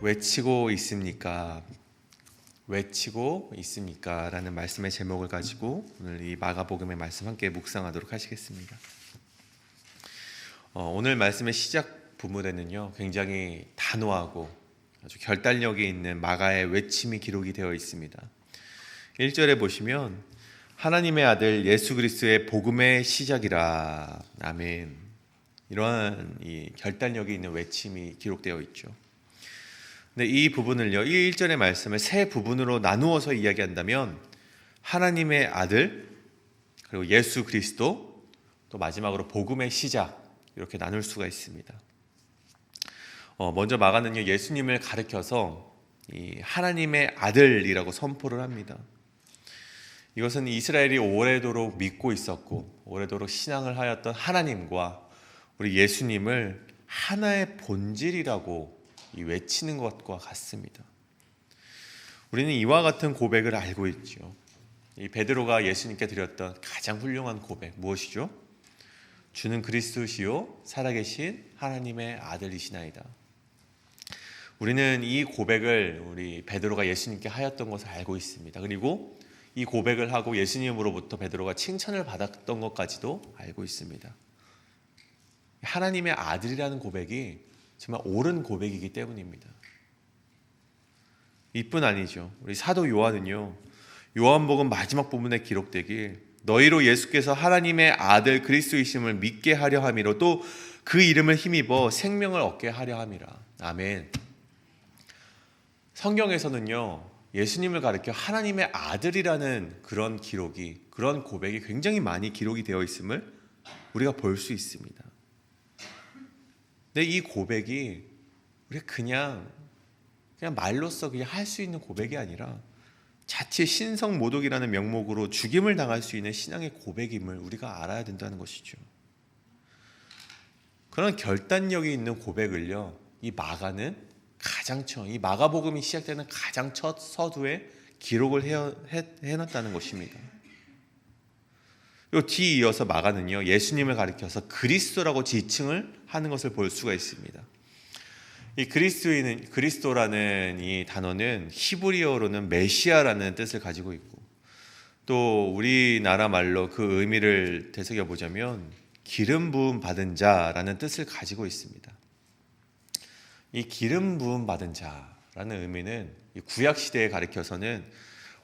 외치고 있습니까? 외치고 있습니까? 라는 말씀의 제목을 가지고 오늘 이 마가복음의 말씀 함께 묵상하도록 하시겠습니다. 오늘 말씀의 시작 부분에는요, 굉장히 단호하고 아주 결단력이 있는 마가의 외침이 기록이 되어 있습니다. 1절에 보시면 하나님의 아들 예수 그리스도의 복음의 시작이라. 아멘. 이러한 이 결단력이 있는 외침이 기록되어 있죠. 근데 이 부분을요, 이 1절의 말씀을 세 부분으로 나누어서 이야기한다면 하나님의 아들, 그리고 예수 그리스도, 또 마지막으로 복음의 시작, 이렇게 나눌 수가 있습니다. 먼저 마가는요, 예수님을 가리켜서 이 하나님의 아들이라고 선포를 합니다. 이것은 이스라엘이 오래도록 믿고 있었고 오래도록 신앙을 하였던 하나님과 우리 예수님을 하나의 본질이라고 외치는 것과 같습니다. 우리는 이와 같은 고백을 알고 있죠. 이 베드로가 예수님께 드렸던 가장 훌륭한 고백 무엇이죠? 주는 그리스도시요 살아계신 하나님의 아들이시나이다. 우리는 이 고백을 우리 베드로가 예수님께 하였던 것을 알고 있습니다. 그리고 이 고백을 하고 예수님으로부터 베드로가 칭찬을 받았던 것까지도 알고 있습니다. 하나님의 아들이라는 고백이 정말 옳은 고백이기 때문입니다. 이뿐 아니죠. 우리 사도 요한은요, 요한복음 마지막 부분에 기록되길 너희로 예수께서 하나님의 아들 그리스도이심을 믿게 하려 함이로 또 그 이름을 힘입어 생명을 얻게 하려 함이라. 아멘. 성경에서는요, 예수님을 가리켜 하나님의 아들이라는 그런 기록이, 그런 고백이 굉장히 많이 기록이 되어 있음을 우리가 볼 수 있습니다. 근데 이 고백이 우리가 그냥 말로써 그냥 할 수 있는 고백이 아니라 자칫 신성모독이라는 명목으로 죽임을 당할 수 있는 신앙의 고백임을 우리가 알아야 된다는 것이죠. 그런 결단력이 있는 고백을요, 이 마가는 가장 처음, 이 마가복음이 시작되는 가장 첫 서두에 기록을 해놨다는 것입니다. 요 뒤에 이어서 마가는요, 예수님을 가리켜서 그리스도라고 지칭을 하는 것을 볼 수가 있습니다. 이 그리스도라는 이 단어는 히브리어로는 메시아라는 뜻을 가지고 있고, 또 우리나라 말로 그 의미를 되새겨 보자면 기름 부음 받은 자라는 뜻을 가지고 있습니다. 이 기름 부음 받은 자라는 의미는 구약 시대에 가리켜서는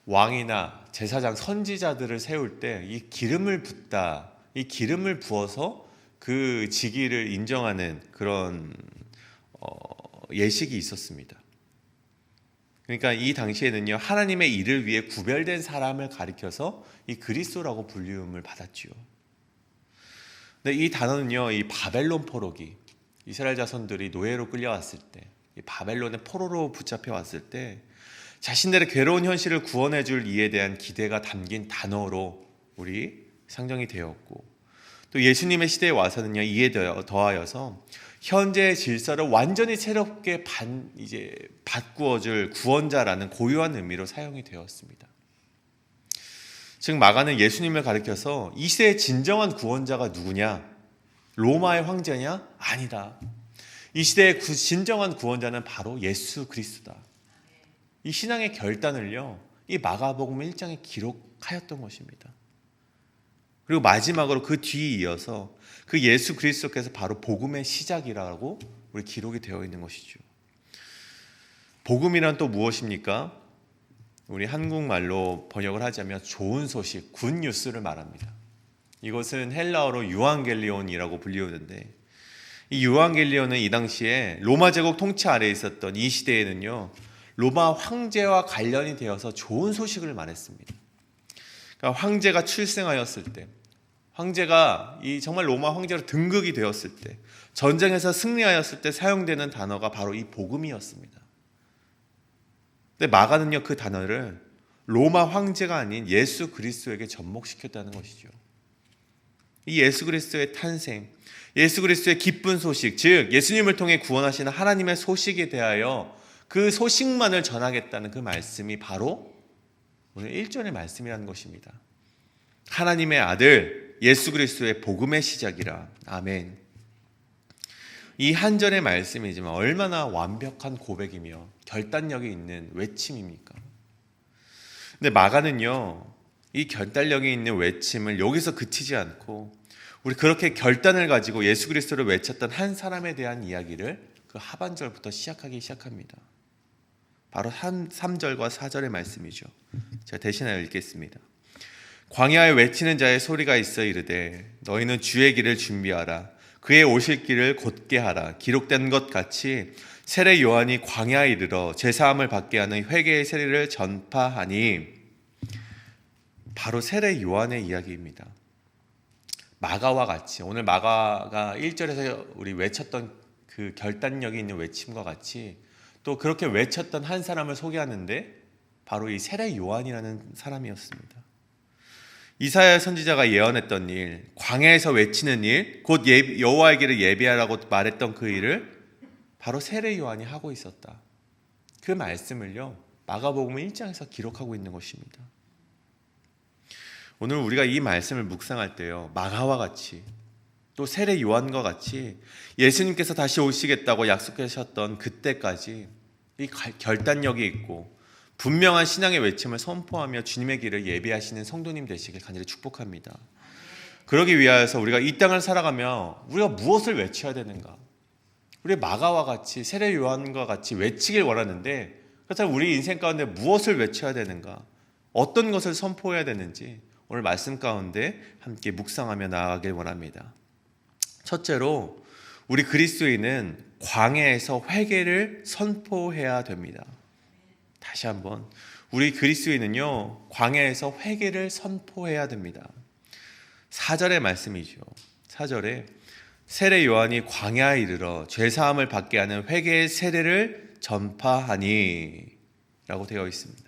왕이나 제사장, 선지자들을 세울 때 이 기름을 붓다, 이 기름을 부어서 그 직위를 인정하는 그런 예식이 있었습니다. 그러니까 이 당시에는요, 하나님의 일을 위해 구별된 사람을 가리켜서 이 그리스도라고 불리움을 받았지요. 근데 이 단어는요, 이 바벨론 포로기, 이스라엘 자손들이 노예로 끌려왔을 때, 이 바벨론의 포로로 붙잡혀 왔을 때 자신들의 괴로운 현실을 구원해 줄 이에 대한 기대가 담긴 단어로 우리 상정이 되었고, 또 예수님의 시대에 와서는요, 이에 더하여서 현재의 질서를 완전히 새롭게 바꾸어줄 구원자라는 고유한 의미로 사용이 되었습니다. 즉 마가는 예수님을 가리켜서 이 시대의 진정한 구원자가 누구냐? 로마의 황제냐? 아니다. 이 시대의 진정한 구원자는 바로 예수 그리스도다. 이 신앙의 결단을요, 이 마가복음 1장에 기록하였던 것입니다. 그리고 마지막으로 그 뒤에 이어서 그 예수 그리스도께서 바로 복음의 시작이라고 우리 기록이 되어 있는 것이죠. 복음이란 또 무엇입니까? 우리 한국말로 번역을 하자면 좋은 소식, 굿뉴스를 말합니다. 이것은 헬라어로 유앙겔리온이라고 불리우는데, 이 유앙겔리온은 이 당시에 로마 제국 통치 아래에 있었던 이 시대에는요, 로마 황제와 관련이 되어서 좋은 소식을 말했습니다. 그러니까 황제가 출생하였을 때, 황제가 정말 로마 황제로 등극이 되었을 때, 전쟁에서 승리하였을 때 사용되는 단어가 바로 이 복음이었습니다. 근데 마가는요, 그 단어를 로마 황제가 아닌 예수 그리스도에게 접목시켰다는 것이죠. 이 예수 그리스도의 탄생, 예수 그리스도의 기쁜 소식, 즉 예수님을 통해 구원하시는 하나님의 소식에 대하여 그 소식만을 전하겠다는 그 말씀이 바로 오늘 1절의 말씀이라는 것입니다. 하나님의 아들 예수 그리스도의 복음의 시작이라. 아멘. 이 한 절의 말씀이지만 얼마나 완벽한 고백이며 결단력이 있는 외침입니까? 근데 마가는요, 이 결단력이 있는 외침을 여기서 그치지 않고 우리 그렇게 결단을 가지고 예수 그리스도를 외쳤던 한 사람에 대한 이야기를 그 하반절부터 시작합니다. 바로 3절과 4절의 말씀이죠. 제가 대신하여 읽겠습니다. 광야에 외치는 자의 소리가 있어 이르되 너희는 주의 길을 준비하라. 그의 오실 길을 곧게 하라. 기록된 것 같이 세례 요한이 광야에 이르러 제사함을 받게 하는 회개의 세례를 전파하니, 바로 세례 요한의 이야기입니다. 마가와 같이, 오늘 마가가 1절에서 우리 외쳤던 그 결단력이 있는 외침과 같이 또 그렇게 외쳤던 한 사람을 소개하는데 바로 이 세례 요한이라는 사람이었습니다. 이사야 선지자가 예언했던 일, 광야에서 외치는 일, 곧 여호와의 길을 예비하라고 말했던 그 일을 바로 세례 요한이 하고 있었다. 그 말씀을요, 마가복음 1장에서 기록하고 있는 것입니다. 오늘 우리가 이 말씀을 묵상할 때요, 마가와 같이 또 세례 요한과 같이 예수님께서 다시 오시겠다고 약속하셨던 그때까지 이 결단력이 있고 분명한 신앙의 외침을 선포하며 주님의 길을 예비하시는 성도님 되시길 간절히 축복합니다. 그러기 위하여서 우리가 이 땅을 살아가며 우리가 무엇을 외쳐야 되는가? 우리 마가와 같이 세례 요한과 같이 외치길 원하는데, 그렇다면 우리 인생 가운데 무엇을 외쳐야 되는가? 어떤 것을 선포해야 되는지 오늘 말씀 가운데 함께 묵상하며 나아가길 원합니다. 첫째로 우리 그리스도인은 광야에서 회개를 선포해야 됩니다. 다시 한번, 우리 그리스도인은요, 광야에서 회개를 선포해야 됩니다. 4절의 말씀이죠. 4절에 세례 요한이 광야에 이르러 죄사함을 받게 하는 회개의 세례를 전파하니 라고 되어 있습니다.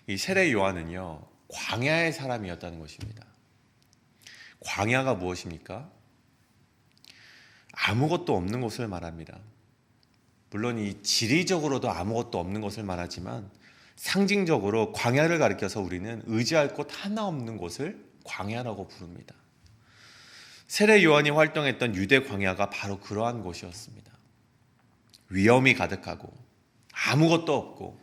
이 세례 요한은요, 광야의 사람이었다는 것입니다. 광야가 무엇입니까? 아무것도 없는 곳을 말합니다. 물론 이 지리적으로도 아무것도 없는 곳을 말하지만 상징적으로 광야를 가리켜서 우리는 의지할 곳 하나 없는 곳을 광야라고 부릅니다. 세례 요한이 활동했던 유대 광야가 바로 그러한 곳이었습니다. 위험이 가득하고 아무것도 없고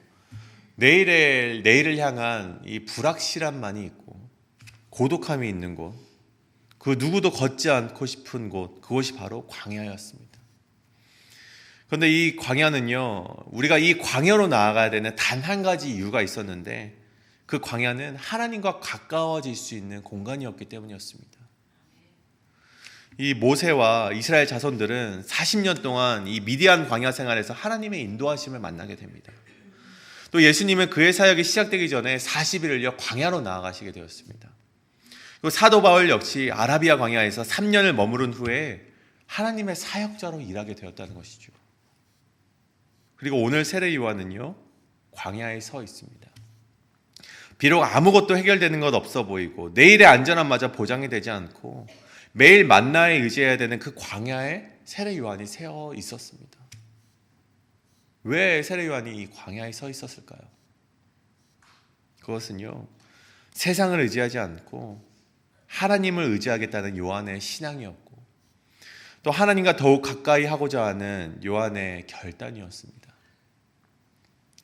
내일을 향한 이 불확실함만이 있고 고독함이 있는 곳, 그 누구도 걷지 않고 싶은 곳, 그곳이 바로 광야였습니다. 그런데 이 광야는요, 우리가 이 광야로 나아가야 되는 단 한 가지 이유가 있었는데, 그 광야는 하나님과 가까워질 수 있는 공간이었기 때문이었습니다. 이 모세와 이스라엘 자손들은 40년 동안 이 미디안 광야 생활에서 하나님의 인도하심을 만나게 됩니다. 또 예수님은 그의 사역이 시작되기 전에 40일을요 광야로 나아가시게 되었습니다. 그리고 사도 바울 역시 아라비아 광야에서 3년을 머무른 후에 하나님의 사역자로 일하게 되었다는 것이죠. 그리고 오늘 세례 요한은요, 광야에 서 있습니다. 비록 아무것도 해결되는 것 없어 보이고 내일의 안전함마저 보장이 되지 않고 매일 만나에 의지해야 되는 그 광야에 세례 요한이 세어 있었습니다. 왜 세례 요한이 이 광야에 서 있었을까요? 그것은요, 세상을 의지하지 않고 하나님을 의지하겠다는 요한의 신앙이었고, 또 하나님과 더욱 가까이 하고자 하는 요한의 결단이었습니다.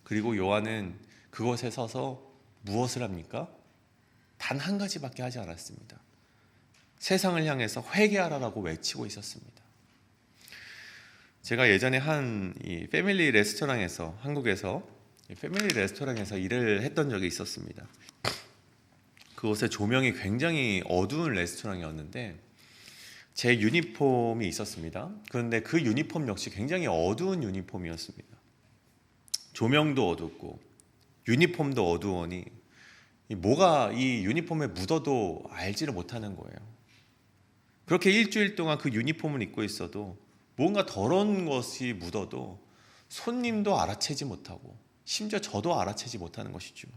그리고 요한은 그곳에 서서 무엇을 합니까? 단 한 가지밖에 하지 않았습니다. 세상을 향해서 회개하라라고 외치고 있었습니다. 제가 예전에 이 패밀리 레스토랑에서, 한국에서 패밀리 레스토랑에서 일을 했던 적이 있었습니다. 그곳에 조명이 굉장히 어두운 레스토랑이었는데 제 유니폼이 있었습니다. 그런데 그 유니폼 역시 굉장히 어두운 유니폼이었습니다. 조명도 어둡고 유니폼도 어두우니 뭐가 이 유니폼에 묻어도 알지를 못하는 거예요. 그렇게 일주일 동안 그 유니폼을 입고 있어도 뭔가 더러운 것이 묻어도 손님도 알아채지 못하고 심지어 저도 알아채지 못하는 것이죠.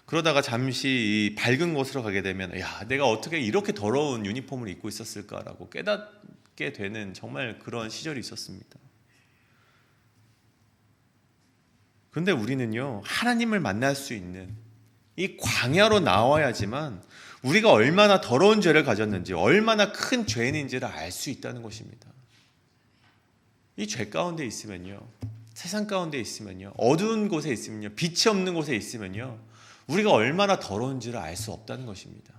그러다가 잠시 이 밝은 곳으로 가게 되면, 야, 내가 어떻게 이렇게 더러운 유니폼을 입고 있었을까라고 깨닫게 되는 정말 그런 시절이 있었습니다. 그런데 우리는요, 하나님을 만날 수 있는 이 광야로 나와야지만 우리가 얼마나 더러운 죄를 가졌는지, 얼마나 큰 죄인인지를 알 수 있다는 것입니다. 이 죄 가운데 있으면요, 세상 가운데 있으면요, 어두운 곳에 있으면요, 빛이 없는 곳에 있으면요, 우리가 얼마나 더러운지를 알 수 없다는 것입니다.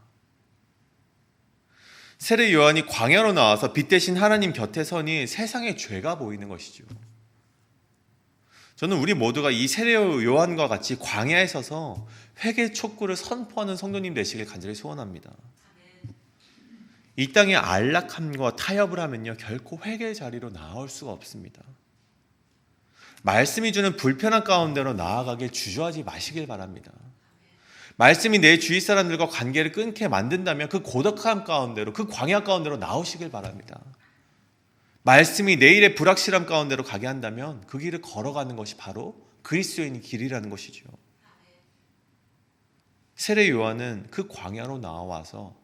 세례 요한이 광야로 나와서 빛 대신 하나님 곁에 서니 세상의 죄가 보이는 것이죠. 저는 우리 모두가 이 세례 요한과 같이 광야에 서서 회개 촉구를 선포하는 성도님 되시길 간절히 소원합니다. 이 땅의 안락함과 타협을 하면요, 결코 회개의 자리로 나올 수가 없습니다. 말씀이 주는 불편한 가운데로 나아가길 주저하지 마시길 바랍니다. 말씀이 내 주위 사람들과 관계를 끊게 만든다면 그 고독함 가운데로, 그 광야 가운데로 나오시길 바랍니다. 말씀이 내일의 불확실함 가운데로 가게 한다면 그 길을 걸어가는 것이 바로 그리스도인의 길이라는 것이죠. 세례 요한은 그 광야로 나와서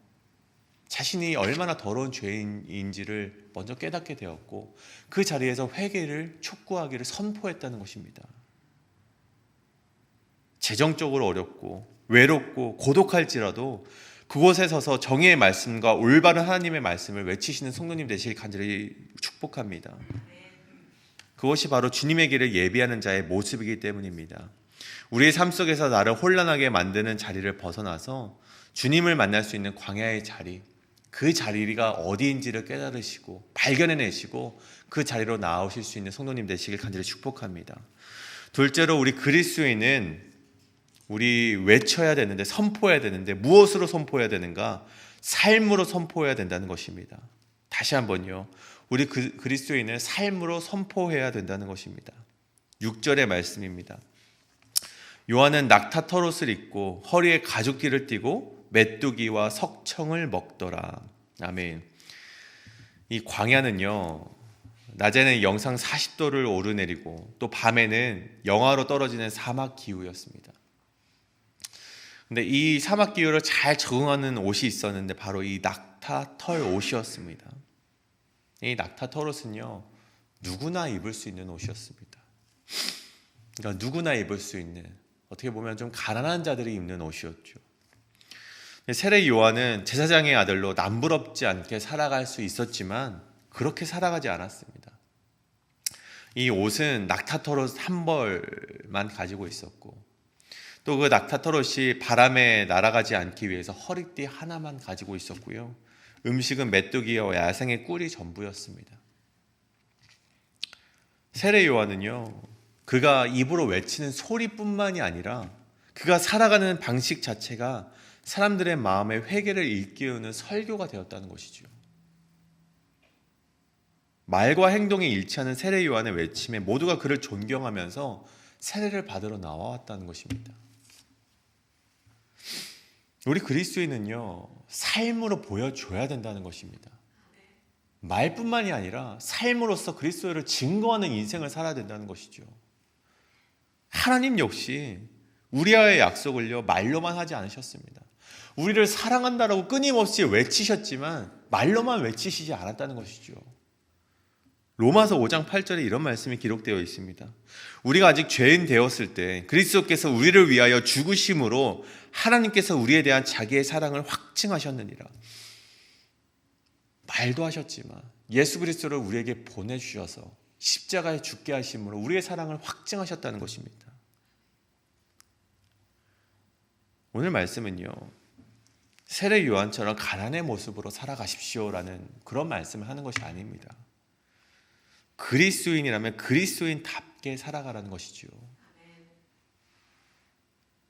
자신이 얼마나 더러운 죄인인지를 먼저 깨닫게 되었고, 그 자리에서 회개를 촉구하기를 선포했다는 것입니다. 재정적으로 어렵고 외롭고 고독할지라도 그곳에 서서 정의의 말씀과 올바른 하나님의 말씀을 외치시는 성도님 되시길 간절히 축복합니다. 그것이 바로 주님의 길을 예비하는 자의 모습이기 때문입니다. 우리의 삶 속에서 나를 혼란하게 만드는 자리를 벗어나서 주님을 만날 수 있는 광야의 자리, 그 자리가 어디인지를 깨달으시고 발견해내시고 그 자리로 나아오실 수 있는 성도님 되시길 간절히 축복합니다. 둘째로, 우리 그리스도인은 우리 외쳐야 되는데, 선포해야 되는데 무엇으로 선포해야 되는가? 삶으로 선포해야 된다는 것입니다. 다시 한번요, 우리 그리스도인은 삶으로 선포해야 된다는 것입니다. 6절의 말씀입니다. 요한은 낙타터롯을 입고 허리에 가죽띠를 띠고 메뚜기와 석청을 먹더라. 아멘. 이 광야는요, 낮에는 영상 40도를 오르내리고 또 밤에는 영하로 떨어지는 사막 기후였습니다. 근데 이 사막 기후를 잘 적응하는 옷이 있었는데 바로 이 낙타털 옷이었습니다. 이 낙타털옷은요, 누구나 입을 수 있는 옷이었습니다. 그러니까 누구나 입을 수 있는, 어떻게 보면 좀 가난한 자들이 입는 옷이었죠. 세례 요한은 제사장의 아들로 남부럽지 않게 살아갈 수 있었지만 그렇게 살아가지 않았습니다. 이 옷은 낙타털옷 한 벌만 가지고 있었고, 또 그 낙타털옷이 바람에 날아가지 않기 위해서 허리띠 하나만 가지고 있었고요, 음식은 메뚜기와 야생의 꿀이 전부였습니다. 세례 요한은요, 그가 입으로 외치는 소리뿐만이 아니라 그가 살아가는 방식 자체가 사람들의 마음의 회개를 일깨우는 설교가 되었다는 것이죠. 말과 행동이 일치하는 세례 요한의 외침에 모두가 그를 존경하면서 세례를 받으러 나와왔다는 것입니다. 우리 그리스도인은요, 삶으로 보여줘야 된다는 것입니다. 말뿐만이 아니라 삶으로서 그리스도를 증거하는 인생을 살아야 된다는 것이죠. 하나님 역시 우리와의 약속을요, 말로만 하지 않으셨습니다. 우리를 사랑한다라고 끊임없이 외치셨지만 말로만 외치시지 않았다는 것이죠. 로마서 5장 8절에 이런 말씀이 기록되어 있습니다. 우리가 아직 죄인 되었을 때 그리스도께서 우리를 위하여 죽으심으로 하나님께서 우리에 대한 자기의 사랑을 확증하셨느니라. 말도 하셨지만 예수 그리스도를 우리에게 보내주셔서 십자가에 죽게 하심으로 우리의 사랑을 확증하셨다는 것입니다. 오늘 말씀은요, 세례 요한처럼 가난의 모습으로 살아가십시오라는 그런 말씀을 하는 것이 아닙니다. 그리스도인이라면 그리스도인답게 살아가라는 것이죠.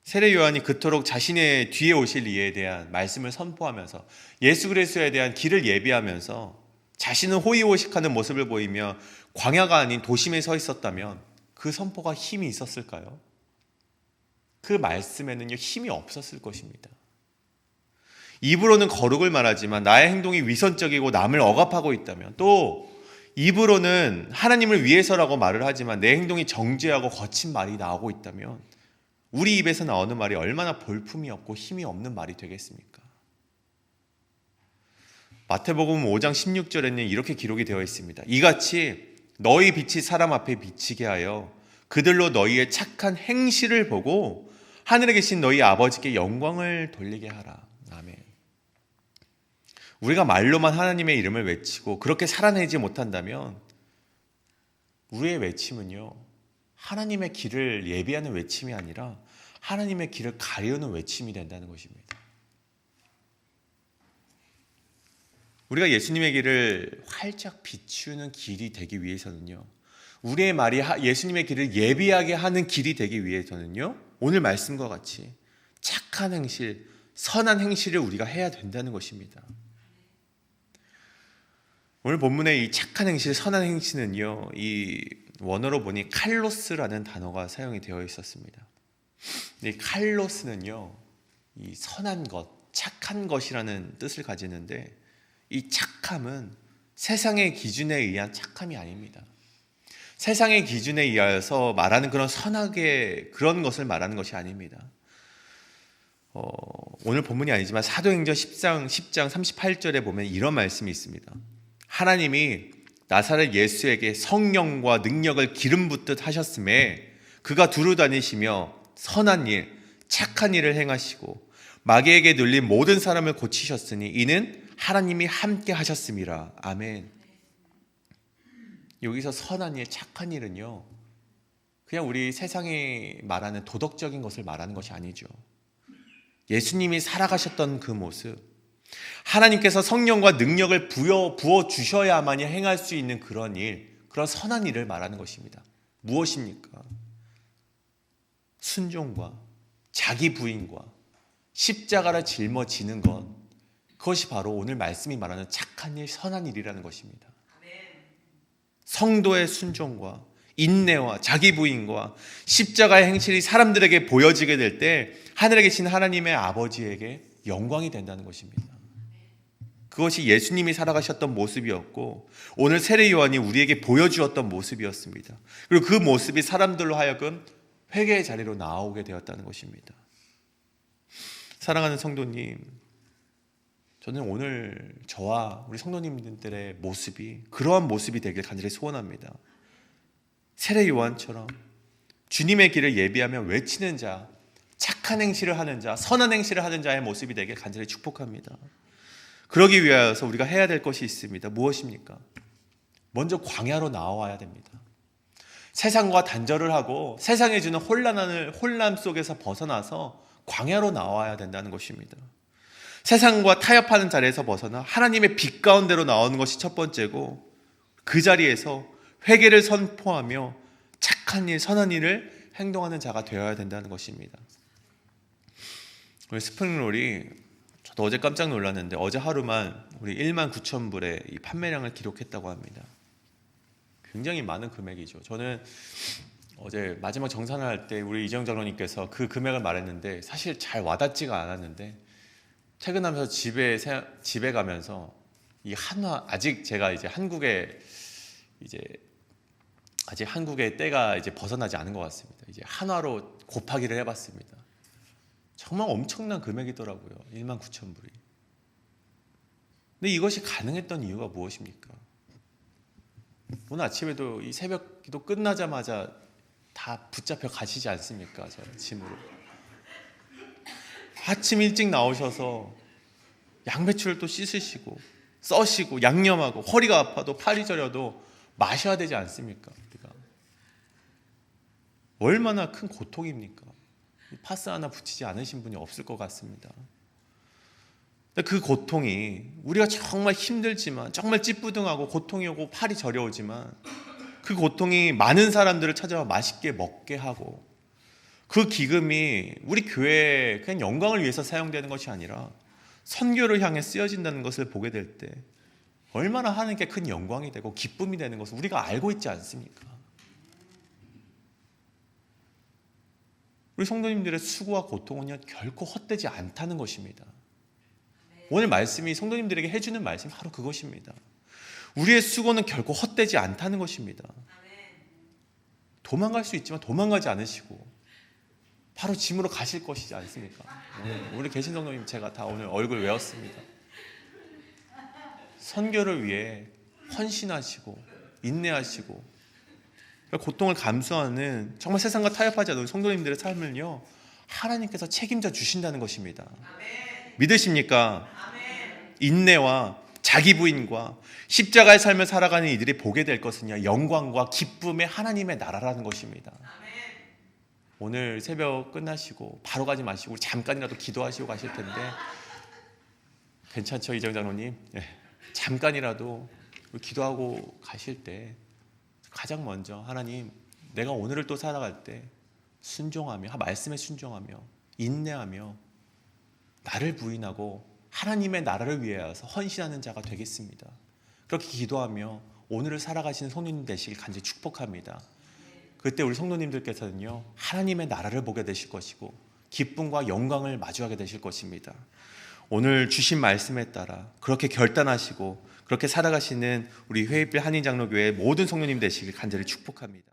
세례 요한이 그토록 자신의 뒤에 오실 이에 대한 말씀을 선포하면서 예수 그리스도에 대한 길을 예비하면서 자신은 호의호식하는 모습을 보이며 광야가 아닌 도심에 서 있었다면 그 선포가 힘이 있었을까요? 그 말씀에는요, 힘이 없었을 것입니다. 입으로는 거룩을 말하지만 나의 행동이 위선적이고 남을 억압하고 있다면, 또 입으로는 하나님을 위해서라고 말을 하지만 내 행동이 정죄하고 거친 말이 나오고 있다면 우리 입에서 나오는 말이 얼마나 볼품이 없고 힘이 없는 말이 되겠습니까? 마태복음 5장 16절에는 이렇게 기록이 되어 있습니다. 이같이 너희 빛이 사람 앞에 비치게 하여 그들로 너희의 착한 행실을 보고 하늘에 계신 너희 아버지께 영광을 돌리게 하라. 아멘. 우리가 말로만 하나님의 이름을 외치고 그렇게 살아내지 못한다면 우리의 외침은요, 하나님의 길을 예비하는 외침이 아니라 하나님의 길을 가리우는 외침이 된다는 것입니다. 우리가 예수님의 길을 활짝 비추는 길이 되기 위해서는요, 우리의 말이 예수님의 길을 예비하게 하는 길이 되기 위해서는요, 오늘 말씀과 같이 착한 행실, 선한 행실을 우리가 해야 된다는 것입니다. 오늘 본문의 이 착한 행실, 선한 행실은요, 이 원어로 보니 칼로스라는 단어가 사용이 되어 있었습니다. 이 칼로스는요, 이 선한 것, 착한 것이라는 뜻을 가지는데, 이 착함은 세상의 기준에 의한 착함이 아닙니다. 세상의 기준에 의하여서 말하는 그런 선하게 그런 것을 말하는 것이 아닙니다. 오늘 본문이 아니지만 사도행전 10장 38절에 보면 이런 말씀이 있습니다. 하나님이 나사렛 예수에게 성령과 능력을 기름 붓듯 하셨음에 그가 두루 다니시며 선한 일, 착한 일을 행하시고 마귀에게 눌린 모든 사람을 고치셨으니 이는 하나님이 함께 하셨음이라. 아멘. 여기서 선한 일, 착한 일은요, 그냥 우리 세상이 말하는 도덕적인 것을 말하는 것이 아니죠. 예수님이 살아가셨던 그 모습, 하나님께서 성령과 능력을 부어 주셔야만이 행할 수 있는 그런 일, 그런 선한 일을 말하는 것입니다. 무엇입니까? 순종과 자기 부인과 십자가를 짊어지는 것, 그것이 바로 오늘 말씀이 말하는 착한 일, 선한 일이라는 것입니다. 성도의 순종과 인내와 자기 부인과 십자가의 행실이 사람들에게 보여지게 될 때 하늘에 계신 하나님의 아버지에게 영광이 된다는 것입니다. 그것이 예수님이 살아가셨던 모습이었고 오늘 세례 요한이 우리에게 보여주었던 모습이었습니다. 그리고 그 모습이 사람들로 하여금 회개의 자리로 나오게 되었다는 것입니다. 사랑하는 성도님, 저는 오늘 저와 우리 성도님들의 모습이 그러한 모습이 되길 간절히 소원합니다. 세례 요한처럼 주님의 길을 예비하며 외치는 자, 착한 행실을 하는 자, 선한 행실을 하는 자의 모습이 되길 간절히 축복합니다. 그러기 위하여서 우리가 해야 될 것이 있습니다. 무엇입니까? 먼저 광야로 나와야 됩니다. 세상과 단절을 하고 세상에 주는 혼란 속에서 벗어나서 광야로 나와야 된다는 것입니다. 세상과 타협하는 자리에서 벗어나 하나님의 빛 가운데로 나오는 것이 첫 번째고, 그 자리에서 회개를 선포하며 착한 일, 선한 일을 행동하는 자가 되어야 된다는 것입니다. 우리 스프링롤이, 저도 어제 깜짝 놀랐는데 어제 하루만 우리 19,000불의 이 판매량을 기록했다고 합니다. 굉장히 많은 금액이죠. 저는 어제 마지막 정산을 할 때 우리 이정 장로님께서 그 금액을 말했는데 사실 잘 와닿지가 않았는데, 퇴근하면서 집에 가면서 이 한화, 아직 제가 이제 아직 한국의 때가 이제 벗어나지 않은 것 같습니다. 이제 한화로 곱하기를 해봤습니다. 정말 엄청난 금액이더라고요. 19,000불이. 근데 이것이 가능했던 이유가 무엇입니까? 오늘 아침에도 이 새벽 기도 끝나자마자 다 붙잡혀 가시지 않습니까? 저 짐으로. 아침 일찍 나오셔서 양배추를 또 씻으시고 써시고 양념하고 허리가 아파도 팔이 저려도 마셔야 되지 않습니까? 우리가 얼마나 큰 고통입니까? 파스 하나 붙이지 않으신 분이 없을 것 같습니다. 그 고통이 우리가 정말 힘들지만, 정말 찌뿌둥하고 고통이 오고 팔이 저려오지만, 그 고통이 많은 사람들을 찾아와 맛있게 먹게 하고, 그 기금이 우리 교회에 그냥 영광을 위해서 사용되는 것이 아니라 선교를 향해 쓰여진다는 것을 보게 될 때 얼마나 하나님께 큰 영광이 되고 기쁨이 되는 것을 우리가 알고 있지 않습니까? 우리 성도님들의 수고와 고통은 결코 헛되지 않다는 것입니다. 오늘 말씀이 성도님들에게 해주는 말씀이 바로 그것입니다. 우리의 수고는 결코 헛되지 않다는 것입니다. 도망갈 수 있지만 도망가지 않으시고 바로 짐으로 가실 것이지 않습니까? 우리 계신 성도님 제가 다 오늘 얼굴 외웠습니다. 선교를 위해 헌신하시고 인내하시고 고통을 감수하는, 정말 세상과 타협하지 않는 성도님들의 삶을요 하나님께서 책임져 주신다는 것입니다. 믿으십니까? 인내와 자기 부인과 십자가의 삶을 살아가는 이들이 보게 될 것은요, 영광과 기쁨의 하나님의 나라라는 것입니다. 오늘 새벽 끝나시고 바로 가지 마시고 우리 잠깐이라도 기도하시고 가실 텐데 괜찮죠, 이정 장로님? 네. 잠깐이라도 기도하고 가실 때 가장 먼저 하나님, 내가 오늘을 또 살아갈 때 순종하며, 말씀에 순종하며 인내하며 나를 부인하고 하나님의 나라를 위하여서 헌신하는 자가 되겠습니다. 그렇게 기도하며 오늘을 살아가시는 성도님 되시길 간절히 축복합니다. 그때 우리 성도님들께서는요, 하나님의 나라를 보게 되실 것이고 기쁨과 영광을 마주하게 되실 것입니다. 오늘 주신 말씀에 따라 그렇게 결단하시고 그렇게 살아가시는 우리 회의필 한인장로교회 모든 성도님 되시길 간절히 축복합니다.